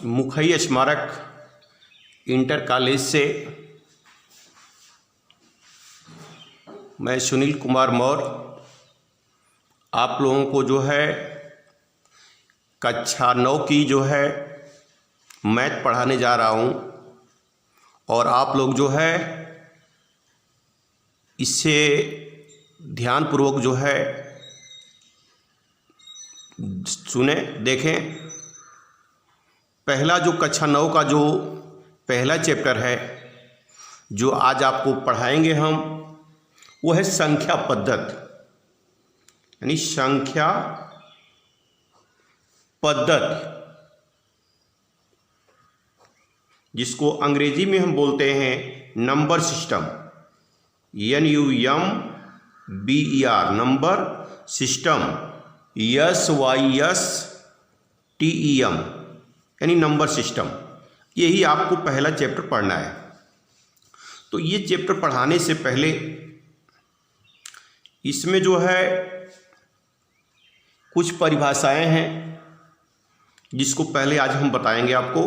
मुखई स्मारक inter college से मैं सुनील कुमार मौर्य आप लोगों को जो है कक्षा 9 की जो है मैथ पढ़ाने जा रहा हूँ और आप लोग जो है इससे ध्यानपूर्वक जो है सुने देखें। पहला जो कक्षा 9 का जो पहला चैप्टर है जो आज आपको पढ़ाएंगे हम, वो है संख्या पद्धति, यानी संख्या पद्धति, जिसको अंग्रेजी में हम बोलते हैं number system, NUMBER, number system, SYSTEM, यानी नंबर सिस्टम। यही आपको पहला चैप्टर पढ़ना है। तो ये चैप्टर पढ़ाने से पहले इसमें जो है कुछ परिभाषाएं हैं जिसको पहले आज हम बताएंगे आपको,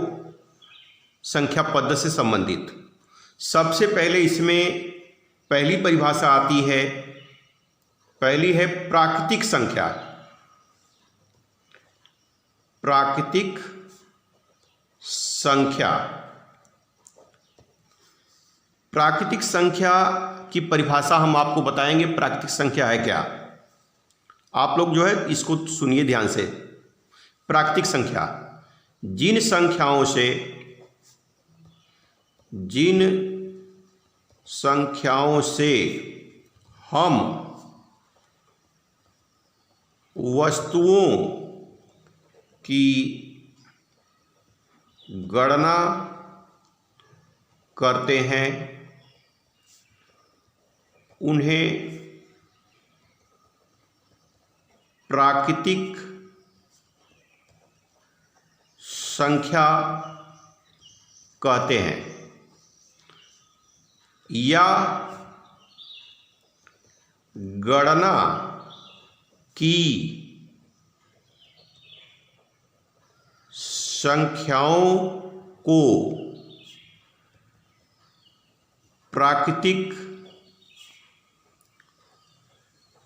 संख्या पद्धति से संबंधित। सबसे पहले इसमें पहली परिभाषा आती है, पहली है प्राकृतिक संख्या। प्राकृतिक संख्या, प्राकृतिक संख्या की परिभाषा हम आपको बताएंगे। प्राकृतिक संख्या है क्या, आप लोग जो है इसको सुनिए ध्यान से। प्राकृतिक संख्या जिन संख्याओं से हम वस्तुओं की गणना करते हैं उन्हें प्राकृतिक संख्या कहते हैं, या गणना की संख्याओं को प्राकृतिक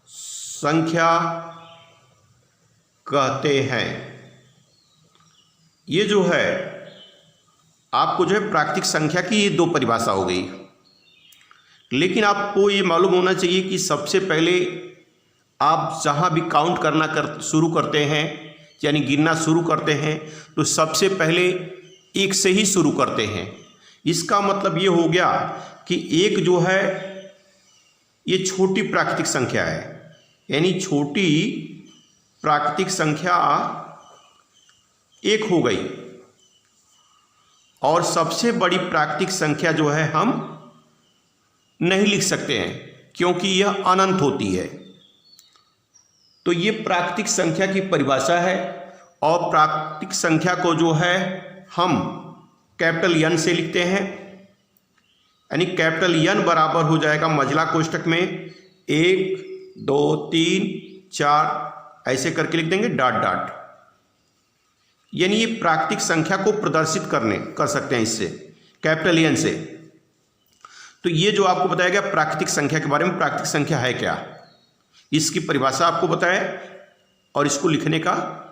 संख्या कहते हैं। ये जो है आपको जो है प्राकृतिक संख्या की ये दो परिभाषा हो गई। लेकिन आपको ये मालूम होना चाहिए कि सबसे पहले आप जहाँ भी काउंट करना शुरू करते हैं, यानी गिनना शुरू करते हैं, तो सबसे पहले एक से ही शुरू करते हैं। इसका मतलब ये हो गया कि एक जो है ये छोटी प्राकृतिक संख्या है, यानी छोटी प्राकृतिक संख्या एक हो गई, और सबसे बड़ी प्राकृतिक संख्या जो है हम नहीं लिख सकते हैं क्योंकि यह अनंत होती है। तो ये प्राकृतिक संख्या की परिभाषा है, और प्राकृतिक संख्या को जो है हम कैपिटल N से लिखते हैं, यानी कैपिटल N बराबर हो जाएगा मझला कोष्ठक में 1 2 3 4 ऐसे करके लिख देंगे डॉट डॉट, यानी ये प्राकृतिक संख्या को प्रदर्शित कर सकते हैं इससे, कैपिटल N से। तो ये जो आपको बताया गया प्राकृतिक संख्या के बारे में, प्राकृतिक संख्या है क्या, इसकी परिभाषा आपको बताया और इसको लिखने का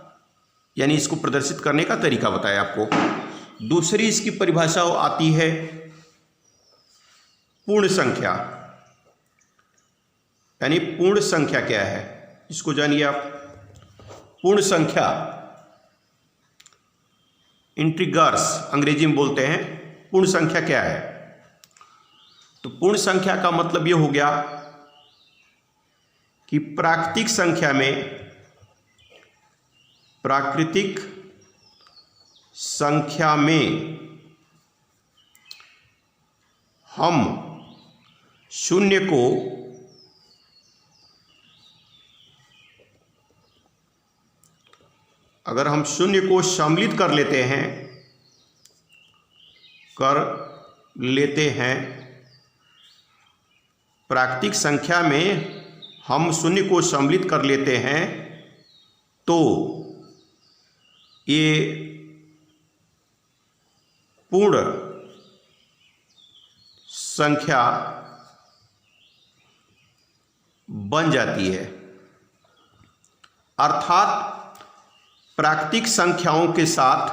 यानी इसको प्रदर्शित करने का तरीका बताया आपको। दूसरी इसकी परिभाषा आती है पूर्ण संख्या, यानी पूर्ण संख्या क्या है इसको जानिए आप। पूर्ण संख्या इंटीग्रर्स अंग्रेजी में बोलते हैं। पूर्ण संख्या क्या है, तो पूर्ण संख्या का मतलब ये हो गया कि प्राकृतिक संख्या में हम शून्य को अगर हम शून्य को सम्मिलित कर लेते हैं प्राकृतिक संख्या में हम शून्य को सम्मिलित कर लेते हैं तो ये पूर्ण संख्या बन जाती है। अर्थात प्राकृतिक संख्याओं के साथ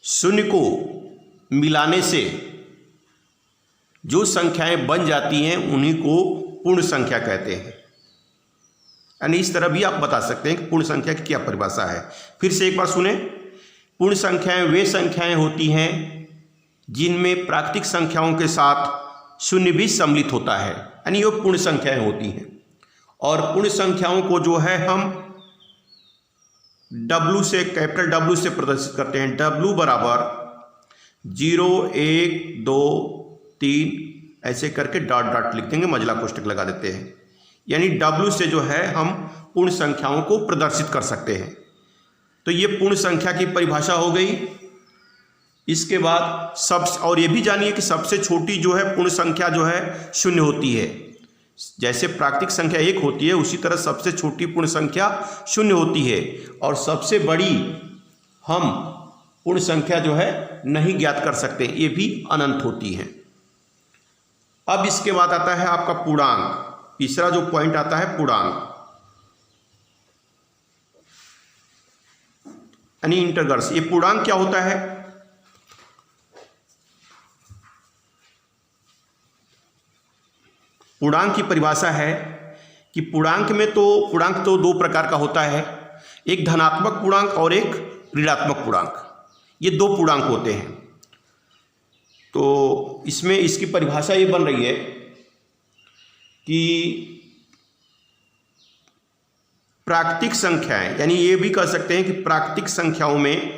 शून्य को मिलाने से जो संख्याएं बन जाती हैं उन्हीं को पूर्ण संख्या कहते हैं। यानी इस तरह भी आप बता सकते हैं कि पूर्ण संख्या की क्या परिभाषा है। फिर से एक बार सुने। पूर्ण संख्याएं वे संख्याएं होती हैं जिनमें प्राकृतिक संख्याओं के साथ शून्य भी सम्मिलित होता है, यानी ये पूर्ण संख्याएं होती हैं। और पूर्ण संख्याओं को जो है हम W से, कैपिटल W से प्रदर्शित करते हैं। W बराबर 0 1 2 3 ऐसे करके डॉट डॉट लिख देंगे, मझला कोष्टक लगा देते हैं। यानी W से जो है हम पूर्ण संख्याओं को प्रदर्शित कर सकते हैं। तो ये पूर्ण संख्या की परिभाषा हो गई। इसके बाद और ये भी जानिए कि सबसे छोटी जो है पूर्ण संख्या जो है शून्य होती है। जैसे प्राकृतिक संख्या 1 होती है उसी तरह सबसे छोटी पूर्ण संख्या शून्य होती है, और सबसे बड़ी हम पूर्ण संख्या जो है नहीं ज्ञात कर सकते, ये भी अनंत होती है। अब इसके बाद आता है आपका पूर्णांक। तीसरा जो पॉइंट आता है पूर्णांक यानी इंटरगर्स। ये पूर्णांक क्या होता है? पूर्णांक की परिभाषा है कि पूर्णांक तो दो प्रकार का होता है, एक धनात्मक पूर्णांक और एक ऋणात्मक पूर्णांक। ये दो पूर्णांक होते हैं। तो इसमें इसकी परिभाषा ये बन रही है कि प्राकृतिक संख्याएं, यानी ये भी कह सकते हैं कि प्राकृतिक संख्याओं में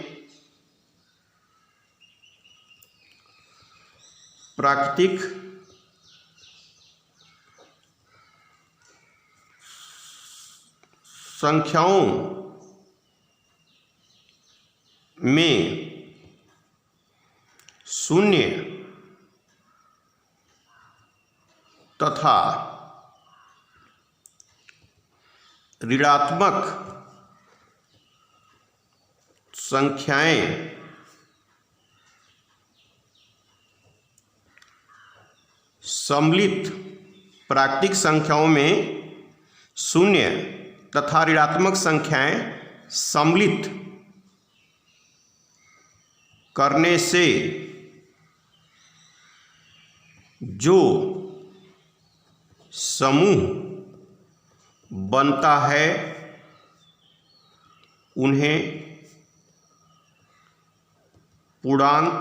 शून्य तथा ऋणात्मक संख्याएं सम्मिलित, प्राकृतिक संख्याओं में शून्य तथा ऋणात्मक संख्याएं सम्मिलित करने से जो समूह बनता है उन्हें पूर्णांक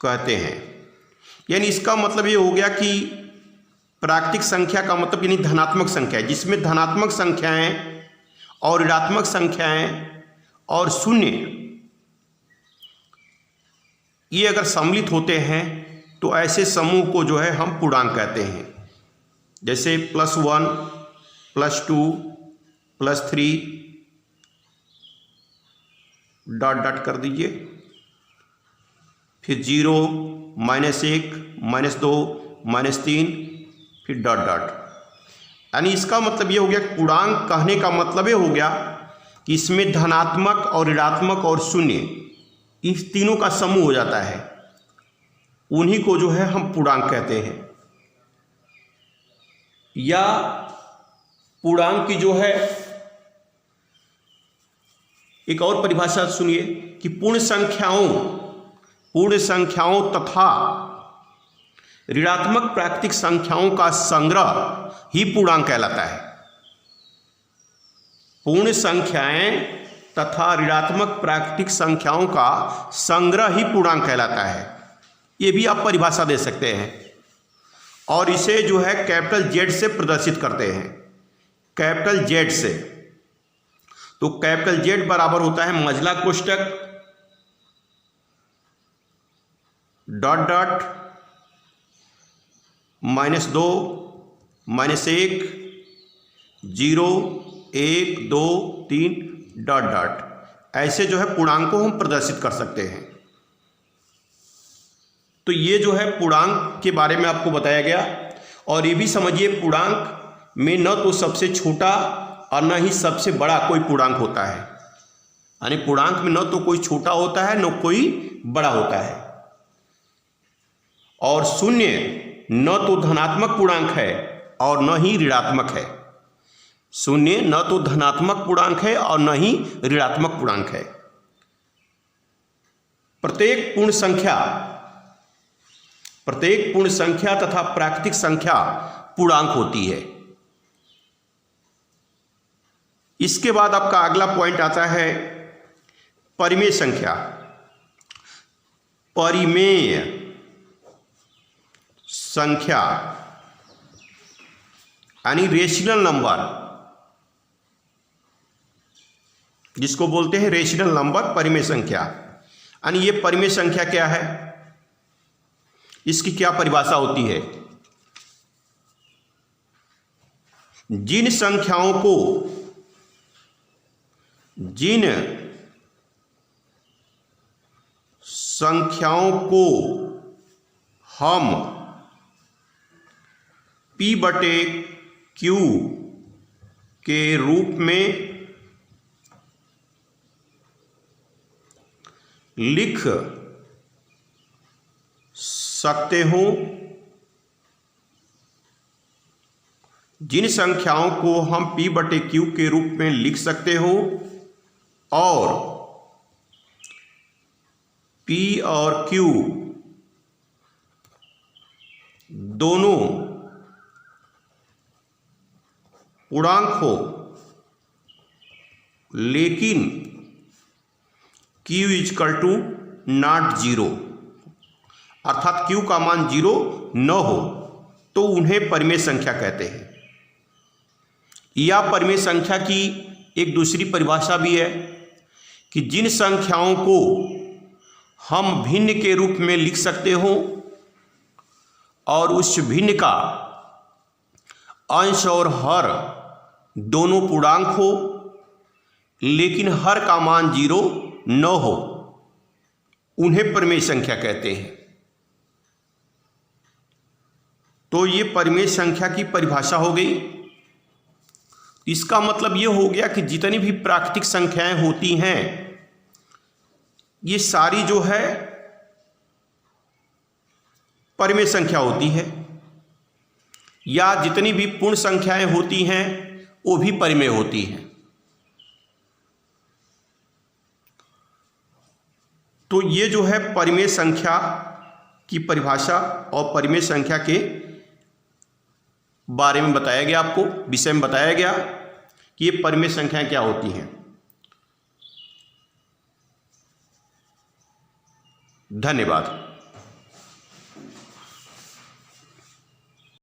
कहते हैं। यानी इसका मतलब ये हो गया कि प्राकृतिक संख्या का मतलब यानी धनात्मक संख्या है, जिसमें धनात्मक संख्याएं और ऋणात्मक संख्याएं और शून्य ये अगर सम्मिलित होते हैं तो ऐसे समूह को जो है हम पूर्णांक कहते हैं। जैसे +1 +2 +3 डॉट डॉट कर दीजिए, फिर 0 -1 -2 -3 फिर डॉट डॉट। यानी इसका मतलब ये हो गया, पूर्णांक कहने का मतलब ये हो गया कि इसमें धनात्मक और ऋणात्मक और शून्य इस तीनों का समूह हो जाता है, उन्हीं को जो है हम पूर्णांक कहते हैं। या पूर्णांक की जो है एक और परिभाषा सुनिए कि पूर्ण संख्याओं तथा ऋणात्मक प्राकृतिक संख्याओं का संग्रह ही पूर्णांक कहलाता है। पूर्ण संख्याएं तथा ऋणात्मक प्राकृतिक संख्याओं का संग्रह ही पूर्णांक कहलाता है। ये भी आप परिभाषा दे सकते हैं। और इसे जो है कैपिटल Z से प्रदर्शित करते हैं, कैपिटल Z से। तो कैपिटल Z बराबर होता है मझला कोष्टक डॉट डॉट -2 -1 0 1 2 3 डॉट डॉट। ऐसे जो है पूर्णांक को हम प्रदर्शित कर सकते हैं। तो ये जो है पूर्णांक के बारे में आपको बताया गया। और ये भी समझिए पूर्णांक में न तो सबसे छोटा और न ही सबसे बड़ा कोई पूर्णांक होता है। यानी पूर्णांक में न तो कोई छोटा होता है न कोई बड़ा होता है। और शून्य न तो धनात्मक पूर्णांक है और न ही ऋणात्मक है। शून्य न तो धनात्मक पूर्णांक है और न ही ऋणात्मक पूर्णांक है। प्रत्येक पूर्ण संख्या तथा प्राकृतिक संख्या पूर्णांक होती है। इसके बाद आपका अगला पॉइंट आता है परिमेय संख्या। परिमेय संख्या यानी रेशनल नंबर, जिसको बोलते हैं रेशनल नंबर, परिमेय संख्या। यानी ये परिमेय संख्या क्या है, इसकी क्या परिभाषा होती है? जिन संख्याओं को हम P/Q के रूप में लिख सकते हो, जिन संख्याओं को हम P/Q के रूप में लिख सकते हो और P और Q दोनों पूर्णांक हो, लेकिन Q = 0, अर्थात Q का मान 0 न हो, तो उन्हें परिमेय संख्या कहते हैं। या परिमेय संख्या की एक दूसरी परिभाषा भी है कि जिन संख्याओं को हम भिन्न के रूप में लिख सकते हो और उस भिन्न का अंश और हर दोनों पूर्णांक हो, लेकिन हर का मान 0 न हो, उन्हें परिमेय संख्या कहते हैं। तो ये परिमेय संख्या की परिभाषा हो गई। इसका मतलब ये हो गया कि जितनी भी प्राकृतिक संख्याएं होती हैं, ये सारी जो है परिमेय संख्या होती है, या जितनी भी पूर्ण संख्याएं होती हैं वो भी परिमेय होती हैं। तो ये जो है परिमेय संख्या की परिभाषा और परिमेय संख्या के बारे में बताया गया, आपको विषय में बताया गया कि ये परिमेय संख्याएं क्या होती हैं। धन्यवाद।